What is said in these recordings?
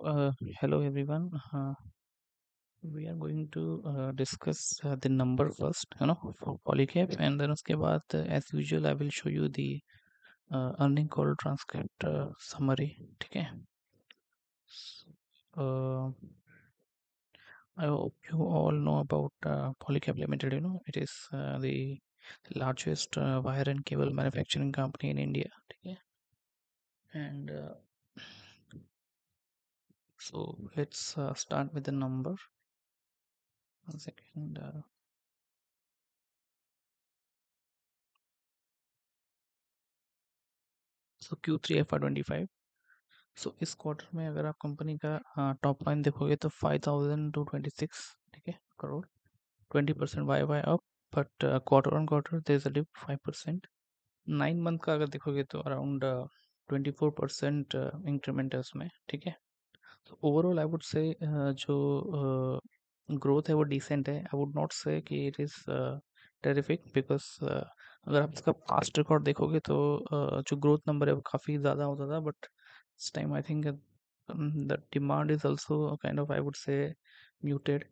Hello everyone. We are going to discuss the number first, for Polycap, and then उसके बाद as usual I will show you the earning call transcript summary. ठीक है? Uh, I hope you all know about Polycap Limited. It is the largest wire and cable manufacturing company in India. ठीक है? And so let's start with the number. One second. So Q3 FY25. सो इस quarter में अगर आप company का top line देखोगे तो 5226, ठीक है, crore, 20% Y Y up, but quarter on quarter there is a dip 5%। 9 month का अगर देखोगे तो अराउंड 24% इंक्रीमेंट है उसमें, ठीक है। तो ओवरऑल आई वुड से जो ग्रोथ है वो डिसेंट है। आई वुड नॉट से कि इट इज़ टेरिफिक, बिकॉज अगर आप इसका पास्ट रिकॉर्ड देखोगे तो जो ग्रोथ नंबर है वो काफ़ी ज़्यादा होता था, बट इस time I think the demand is also kind of, I would say, muted.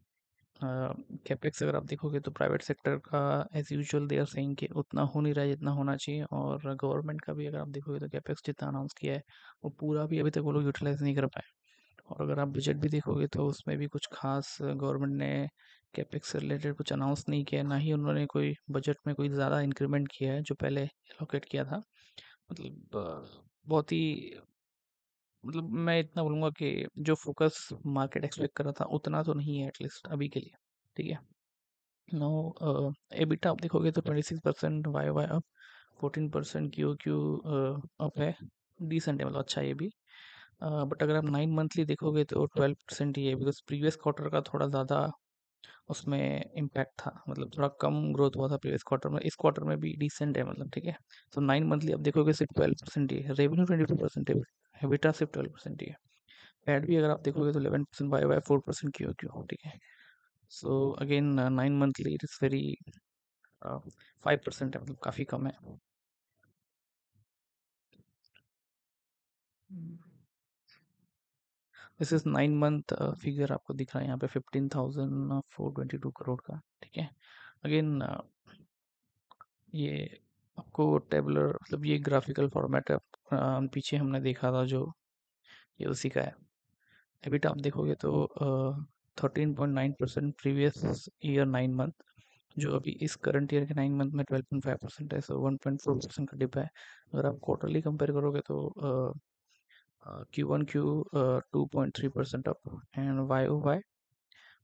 Capex अगर आप देखोगे तो प्राइवेट सेक्टर का as usual they are saying कि उतना हो नहीं रहा है जितना होना चाहिए, और गवर्नमेंट का भी अगर आप देखोगे तो कैपेक्स जितना अनाउंस किया है वो पूरा भी अभी तक वो लोग यूटिलाइज नहीं कर पाए। और अगर आप बजट भी देखोगे तो उसमें भी कुछ खास गवर्नमेंट ने कैपेक्स से रिलेटेड कुछ अनाउंस नहीं किया है, ना ही उन्होंने कोई बजट में कोई ज़्यादा इंक्रीमेंट किया है जो पहले एलोकेट किया था। मतलब बहुत ही, मतलब मैं इतना बोलूँगा कि जो फोकस मार्केट एक्सपेक्ट कर रहा था उतना तो नहीं है, एटलीस्ट अभी के लिए, ठीक है। नो, एबिटा आप देखोगे तो 26% Y Y up, 14% Q Q up है, डिसेंट है, मतलब अच्छा है ये भी। बट अगर आप 9 मंथली देखोगे तो 12% ही है, बिकॉज प्रीवियस क्वार्टर का थोड़ा ज़्यादा उसमें इम्पैक्ट था, मतलब थोड़ा कम ग्रोथ हुआ था प्रीवियस क्वार्टर में। इस क्वार्टर में भी डिसेंट है, मतलब ठीक है। तो 9 मंथली आप देखोगे सिर्फ 12% ही है, रेवेन्यू 22% है, एबिटा सिर्फ 12% ही है। पैट भी अगर आप देखोगे तो 11% वाई वाई, 4% क्यू क्यू, ठीक है। So again 9 monthly it is very 5% है, मतलब काफ़ी कम है। दिस इज 9 मंथ फिगर आपको दिख रहा है यहाँ पे, 15,422 करोड़ का, ठीक है। अगेन ये आपको टेबलर, मतलब ये ग्राफिकल फॉर्मेट है। पीछे हमने देखा था जो, ये उसी का है। एबिटा आप देखोगे तो 13.9% प्रीवियस ईयर 9 मंथ, जो अभी इस करंट ईयर के 9 मंथ में 12.5% है, सो 1.4% का डिप है। अगर आप क्वार्टरली कंपेयर करोगे तो Q1 Q 2.3% अप, एंड वाई ओ वाई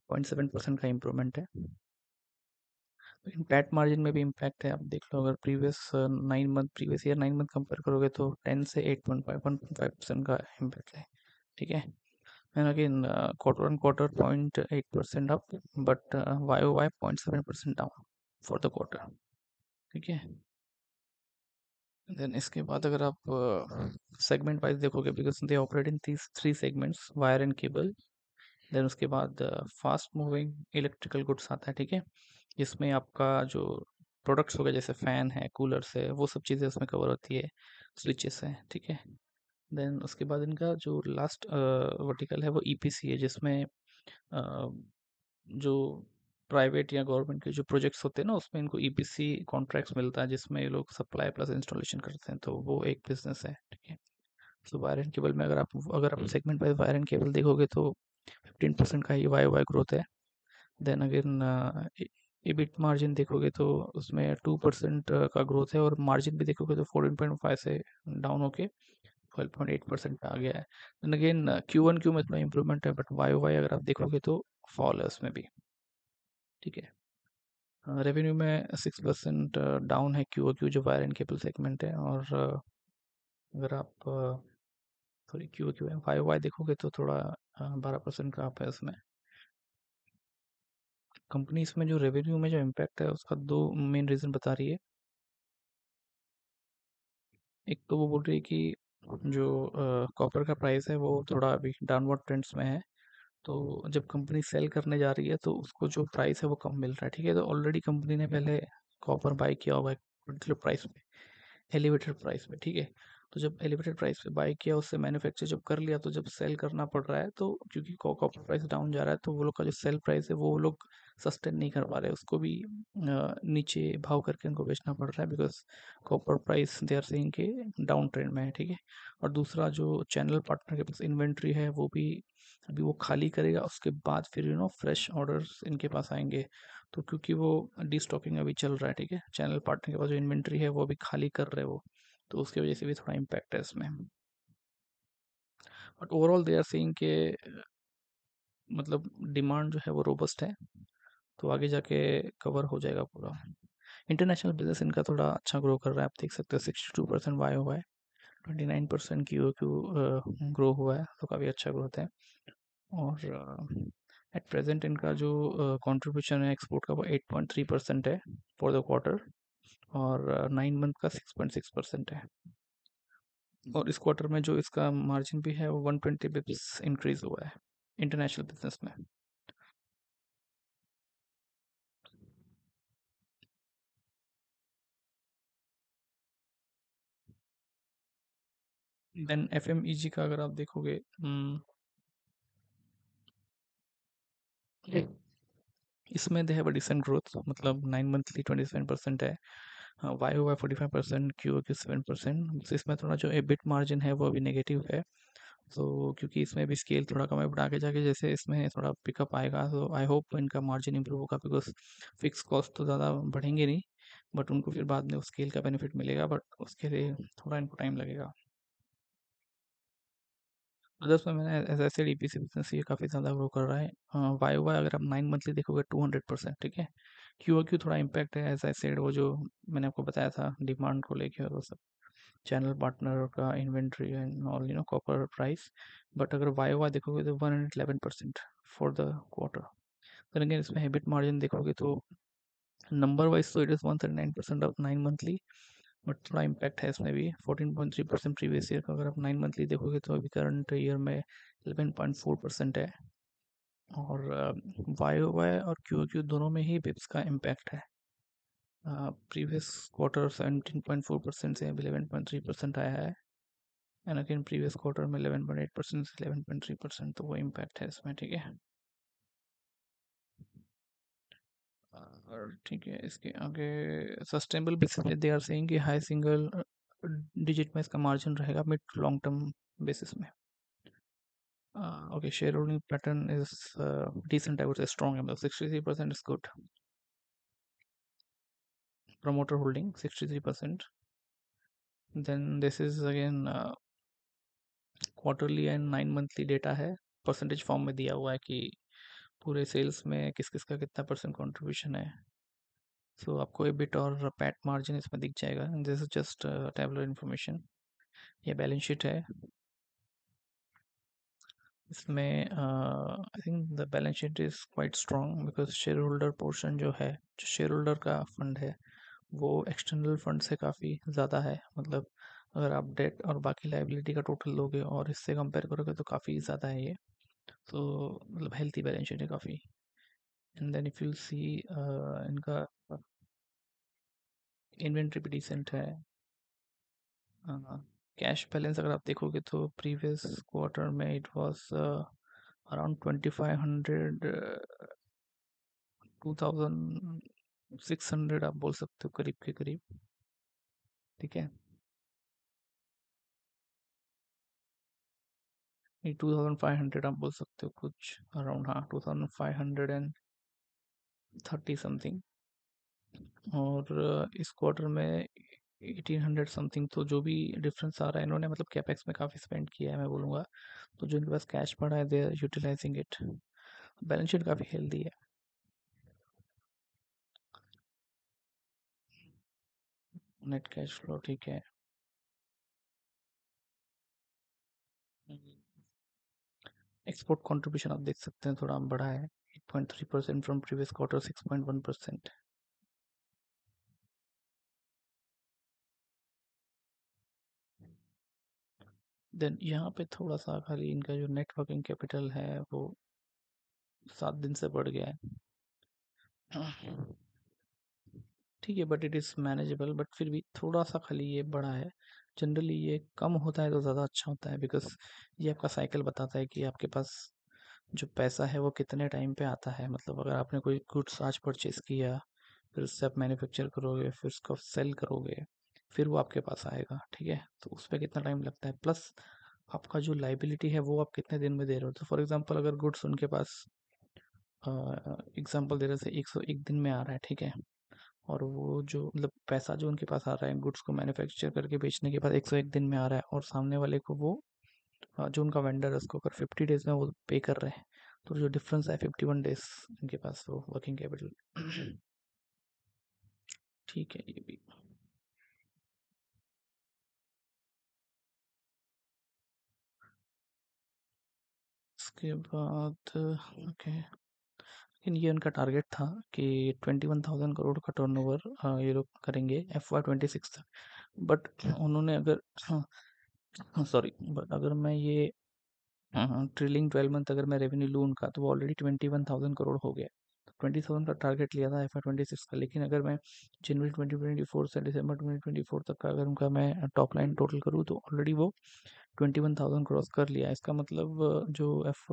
0.7% का इम्प्रूवमेंट है। लेकिन पैट मार्जिन में भी इम्पैक्ट है, आप देख लो, अगर प्रीवियस ईयर 9 मंथ कंपेयर करोगे तो 10 से 8.5, 1.5% का इम्पैक्ट है, ठीक है। And again quarter on quarter 0.8% up, but Y O Y 0.7% down for the quarter, ठीक है। देन इसके बाद अगर आप सेगमेंट वाइज देखोगे, because they operate in these 3 segments, wire and cable. Then उसके बाद फास्ट मूविंग इलेक्ट्रिकल गुड्स आता है, ठीक है, जिसमें आपका जो प्रोडक्ट्स हो गए जैसे फ़ैन है, कूलर्स है, वो सब चीज़ें उसमें कवर होती है, स्विचेस हैं, ठीक है। देन उसके बाद इनका जो लास्ट वर्टिकल है वो ईपीसी है, जिसमें अ, जो प्राइवेट या गवर्नमेंट के जो प्रोजेक्ट्स होते हैं ना, उसमें इनको ईपीसी कॉन्ट्रैक्ट्स मिलता है, जिसमें ये लोग सप्लाई प्लस इंस्टॉलेशन करते हैं, तो वो एक बिजनेस है, ठीक है। सो वायर एंड केबल में अगर आप segment wise wire and cable देखोगे तो 15% का ही वाई वाई ग्रोथ है। देन अगेन EBIT मार्जिन देखोगे तो उसमें 2% का ग्रोथ है, और मार्जिन भी देखोगे तो 14.5 से डाउन होके 12.8% पे आ गया है। देन अगेन Q1 Q में थोड़ा इंप्रूवमेंट है, बट वाई वाई अगर आप देखोगे तो फॉल है उसमें भी, ठीक है। रेवेन्यू में 6% डाउन है क्यू क्यू, जो वायर एंड केबल सेगमेंट है। और अगर आप सॉरी क्यू क्यू है, वाई वाई देखोगे तो थोड़ा 12% का अप है उसमें। कंपनी इसमें जो रेवेन्यू में जो इम्पैक्ट है उसका दो मेन रीज़न बता रही है। एक तो वो बोल रही है कि जो कॉपर का प्राइस है वो थोड़ा अभी डाउनवर्ड ट्रेंड्स में है, तो जब कंपनी सेल करने जा रही है तो उसको जो प्राइस है वो कम मिल रहा है, ठीक है। तो ऑलरेडी कंपनी ने पहले कॉपर बाई किया होगा एक पर्टिकुलर प्राइस पे, एलिवेटेड प्राइस पे, ठीक है। तो जब एलिवेटेड प्राइस पे बाय किया, उससे मैन्युफैक्चर जब कर लिया, तो जब सेल करना पड़ रहा है, तो क्योंकि कॉपर प्राइस डाउन जा रहा है, तो वो लोग का जो सेल प्राइस है वो लोग सस्टेन नहीं कर पा रहे, उसको भी नीचे भाव करके उनको बेचना पड़ रहा है, because copper price they are saying के डाउन ट्रेंड में है, ठीक है। और दूसरा जो चैनल पार्टनर के पास इन्वेंट्री है वो भी अभी वो खाली करेगा, उसके बाद फिर फ्रेश ऑर्डर्स इनके पास आएंगे। तो क्योंकि वो डिस्टॉकिंग अभी चल रहा है, ठीक है, चैनल पार्टनर के पास जो इन्वेंट्री है वो अभी खाली कर रहे हैं वो, तो उसकी वजह से भी थोड़ा इम्पैक्ट है इसमें। But overall they are saying के मतलब डिमांड जो है वो रोबस्ट है, तो आगे जाके कवर हो जाएगा पूरा। इंटरनेशनल बिजनेस इनका थोड़ा अच्छा ग्रो कर रहा है, आप देख सकते हो 62% वाई हुआ है, 29% क्यू क्यू ग्रो हुआ है, तो काफ़ी अच्छा ग्रोथ है। और एट प्रेजेंट इनका जो कंट्रीब्यूशन है एक्सपोर्ट का वो 8.3% है फॉर द क्वार्टर, और 9 मंथ का 6.6% है। और इस क्वार्टर में जो इसका मार्जिन भी है वो 120 बिप्स इंक्रीज हुआ है इंटरनेशनल बिजनेस में। देन एफ का अगर आप देखोगे, इसमें they have a decent growth, मतलब 9 मंथली 27% है, वाई हुआ 45%, क्यू क्यू 7%। इसमें थोड़ा जो एबिट मार्जिन है वो अभी नेगेटिव है, तो क्योंकि इसमें भी स्केल थोड़ा कम है, बट आगे जाके जैसे इसमें थोड़ा पिकअप आएगा, तो आई होप इनका मार्जिन इंप्रूव होगा, बिकॉज फिक्स कॉस्ट तो ज़्यादा बढ़ेंगे नहीं, बट उनको फिर बाद में उस स्केल का बेनिफिट मिलेगा, बट उसके लिए थोड़ा इनको टाइम लगेगा। अदर्स में मैंने एज ऐसे डीपीसी बिजनेस ये काफ़ी ज़्यादा ग्रो कर रहा है, वाई वाई अगर आप 9 मंथली देखोगे 200%, ठीक है। क्यू क्यू थोड़ा इम्पैक्ट है, एज आई सेड, वो जो मैंने आपको बताया था डिमांड को लेके और वो सब, चैनल पार्टनर का inventory and all copper price. But अगर वाई वाई देखोगे तो 111% for the quarter. then again इसमें हेबिट मार्जिन देखोगे तो नंबर वाइज तो it is 139% of 9 monthly, but थोड़ा इम्पैक्ट है इसमें भी, 14.3% प्रीवियस ईयर का अगर आप 9 मंथली देखोगे तो अभी करंट ईयर में 11.4% है। और वाई वाई और क्यू क्यू दोनों में ही बिप्स का इम्पैक्ट है, प्रीवियस क्वार्टर 17.4% से 11.3% आया है, एंड अगेन प्रीवियस क्वार्टर में 11.8% से 11.3%, तो वो इम्पैक्ट है इसमें, ठीक है। और ठीक है, इसके आगे सस्टेनेबल बेसिस पे दे आर सेइंग कि हाई सिंगल डिजिट में इसका मार्जिन रहेगा mid to long term basis में। Okay, share holding pattern is decent, I would say strong, मतलब 63% is good. Promoter holding 63%. Then this is again quarterly and 9 monthly data है, percentage form में दिया हुआ है कि पूरे सेल्स में किस किस का कितना परसेंट कंट्रीब्यूशन है। सो आपको एबिट और पैट मार्जिन इसमें दिख जाएगा, this is just tabular information. ये बैलेंस शीट है, इसमें आई think the balance sheet is quite strong, because share holder portion जो है, जो शेयर होल्डर का फंड है, वो एक्सटर्नल फंड से काफ़ी ज़्यादा है, मतलब अगर आप डेट और बाकी लाइबिलिटी का टोटल लोगे और इससे कंपेयर करोगे तो काफ़ी ज़्यादा है ये, तो मतलब हेल्थी बैलेंस शीट है काफ़ी। And then if you see इनका इन्वेंट्री भी डिसेंट है। कैश बैलेंस अगर आप देखोगे तो प्रीवियस क्वार्टर में इट वाज अराउंड 2500, 2600 आप बोल सकते हो, करीब के करीब, ठीक है। 2500 आप बोल सकते हो, कुछ अराउंड, हाँ, 2530 समथिंग। और इस क्वार्टर में 1800 समथिंग, तो जो भी डिफरेंस आ रहा है, इन्होंने मतलब कैपेक्स में काफ़ी स्पेंड किया है मैं बोलूँगा, तो जो इनके पास कैश पड़ा है they are utilising it. Balance sheet काफ़ी हेल्दी है। नेट कैश फ्लो ठीक है। एक्सपोर्ट कंट्रीब्यूशन आप देख सकते हैं थोड़ा बढ़ा है, 8.3% फ्रॉम प्रीवियस क्वार्टर 6.1%। देन यहाँ पे थोड़ा सा खाली इनका जो नेट वर्किंग कैपिटल है वो 7 दिन से बढ़ गया है, ठीक है, but it is manageable, but फिर भी थोड़ा सा खाली ये बढ़ा है। जनरली ये कम होता है तो ज़्यादा अच्छा होता है, बिकॉज़ ये आपका साइकिल बताता है कि आपके पास जो पैसा है वो कितने टाइम पे आता है। मतलब अगर आपने कोई गुड्स आज परचेज़ किया, फिर उससे आप मैन्युफैक्चर करोगे, फिर उसको सेल करोगे, फिर वो आपके पास आएगा, ठीक है? तो उसपे कितना टाइम लगता है, प्लस आपका जो लायबिलिटी है वो आप कितने दिन में दे रहे हो। तो फॉर एग्ज़ाम्पल अगर गुड्स उनके पास एग्ज़ाम्पल दे रहे थे 101 दिन में आ रहा है, ठीक है? और वो जो मतलब पैसा जो उनके पास आ रहा है गुड्स को मैन्युफैक्चर करके बेचने के बाद 101 दिन में आ रहा है, और सामने वाले को वो जो उनका वेंडर है उसको अगर 50 डेज में वो पे कर रहे हैं, तो जो डिफरेंस है 51 डेज उनके पास वो वर्किंग कैपिटल। ठीक है, ये भी। उसके बाद ओके, लेकिन ये उनका टारगेट था कि 21,000 करोड़ का टर्नओवर ये लोग करेंगे FY 26 तक। बट उन्होंने अगर सॉरी, बट अगर मैं ये ट्रेलिंग 12 मंथ अगर मैं रेवेन्यू लूँ उनका, तो वो ऑलरेडी 21,000 करोड़ हो गया। 20,000 का टारगेट लिया था FY 26 का, लेकिन अगर मैं जनवरी 2024 से दिसंबर 2024 तक का अगर उनका मैं टॉप लाइन टोटल करूँ, तो ऑलरेडी वो 21,000 क्रॉस कर लिया। इसका मतलब जो एफ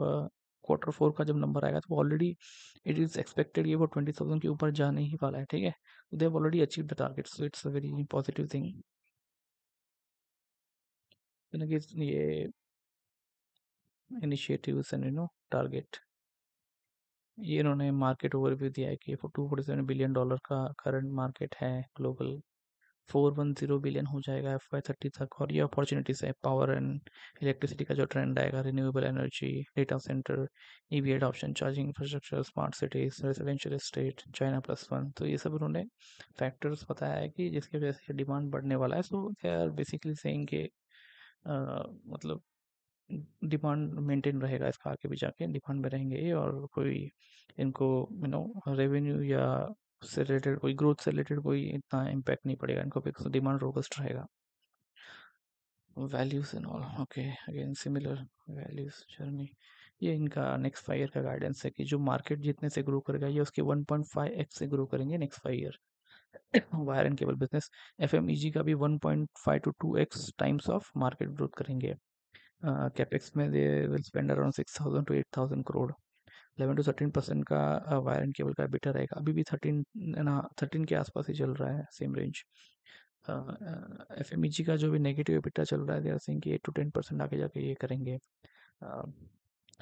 Q4 का जब नंबर आएगा, तो ऑलरेडी इट इज़ एक्सपेक्टेड ये वो 20,000 के ऊपर जाने ही वाला है, ठीक है? They have already achieve the target, so it's a very positive thing. ये इनिशिएटिव्स एंड टारगेट, ये इन्होंने मार्केट ओवरव्यू दिया है कि $247 बिलियन का करंट मार्केट है ग्लोबल। 410 बिलियन हो जाएगा FY 30 तक, और ये अपॉर्चुनिटीज़ है पावर एंड इलेक्ट्रिसिटी का जो ट्रेंड आएगा, renewable energy, data centre, EV adoption, charging infrastructure, smart cities, residential estate, China+1, तो ये सब उन्होंने फैक्टर्स बताया है कि जिसकी वजह से डिमांड बढ़ने वाला है। सो दे आर बेसिकली सेइंग कि मतलब डिमांड मेंटेन रहेगा, इसका आगे भी जाके डिमांड में रहेंगे ये, और कोई इनको रेवेन्यू या से रिलेटेड कोई ग्रोथ से रिलेटेड कोई इतना इम्पैक्ट नहीं पड़ेगा इनको, बिकॉज डिमांड रोबस्ट रहेगा। Values and all okay, again similar values journey. ये इनका नेक्स्ट 5 ईयर का गाइडेंस है कि जो मार्केट जितने से ग्रो करेगा ये उसके 1.5x से ग्रो करेंगे next 5 year. Wire and cable business, FMEG का भी 1.5 to 2x times of market growth करेंगे। कैपेक्स में they will spend around 6,000 to 8,000 crore. 11 to 13% का वायर एंड केबल का बेटर रहेगा, अभी भी 13 के आसपास ही चल रहा है, सेम रेंज। FMEG का जो भी नेगेटिव एबिटा चल रहा है, दे आर सेइंग कि 8 to 10% आगे जाके ये करेंगे।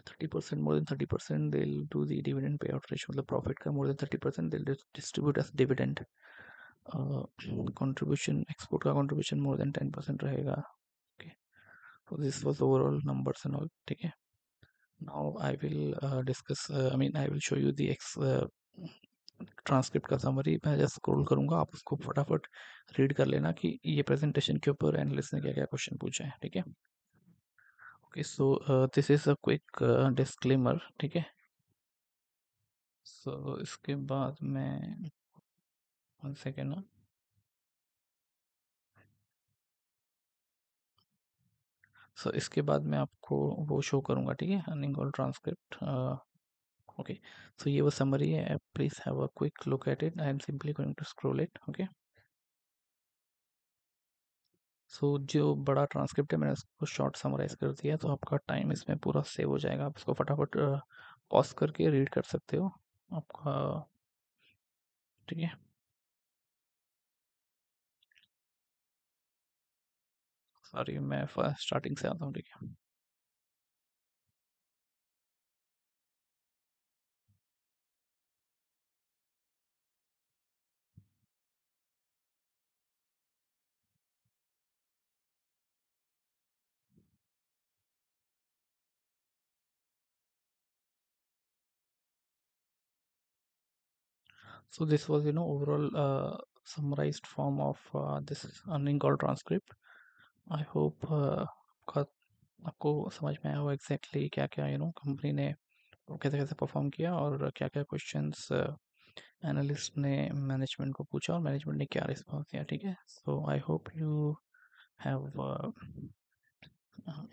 30%, more than 30% they do the dividend pay out ratio, मतलब प्रॉफिट का more than 30% they distribute as dividend. Contribution, export का कंट्रीब्यूशन मोर देन 10% रहेगा। Okay, so this was overall numbers and all, ठीक है? Now I will discuss, I mean I will show you the transcript का summary. मैं just scroll करूंगा, आप उसको फटाफट रीड कर लेना कि ये प्रेजेंटेशन के ऊपर एनालिस्ट ने क्या क्या क्वेश्चन पूछे हैं, ठीक है? Okay, so this is a quick disclaimer, ठीक है? सो इसके बाद मैं 1 सेकेंड ना, सो इसके बाद मैं आपको वो शो करूंगा, ठीक है? अर्निंग और ट्रांसक्रिप्ट। ओके, सो ये वो समरी है, please have a quick look at it. I am simply going to scroll it, okay? So जो बड़ा ट्रांसक्रिप्ट है मैंने उसको शॉर्ट समराइज कर दिया, तो आपका टाइम इसमें पूरा सेव हो जाएगा। आप इसको फटाफट पॉज करके रीड कर सकते हो आपका, ठीक है? सॉरी, मैं स्टार्टिंग से आता हूँ, ठीक है? So this was overall summarized form of this earning call transcript. I hope आपका आपको समझ में आया हो एग्जैक्टली क्या क्या कंपनी ने कैसे कैसे परफॉर्म किया, और क्या क्या क्वेश्चंस एनालिस्ट ने मैनेजमेंट को पूछा और मैनेजमेंट ने क्या रिस्पॉन्स दिया, ठीक है? So I hope you have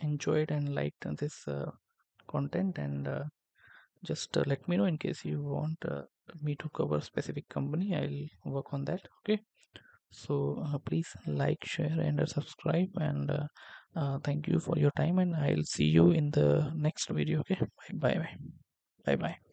enjoyed and liked this content, and just let me know in case you want me to cover specific company. I'll work on that, okay? So please like, share, and subscribe. And thank you for your time. And I'll see you in the next video. Okay, bye bye bye bye bye.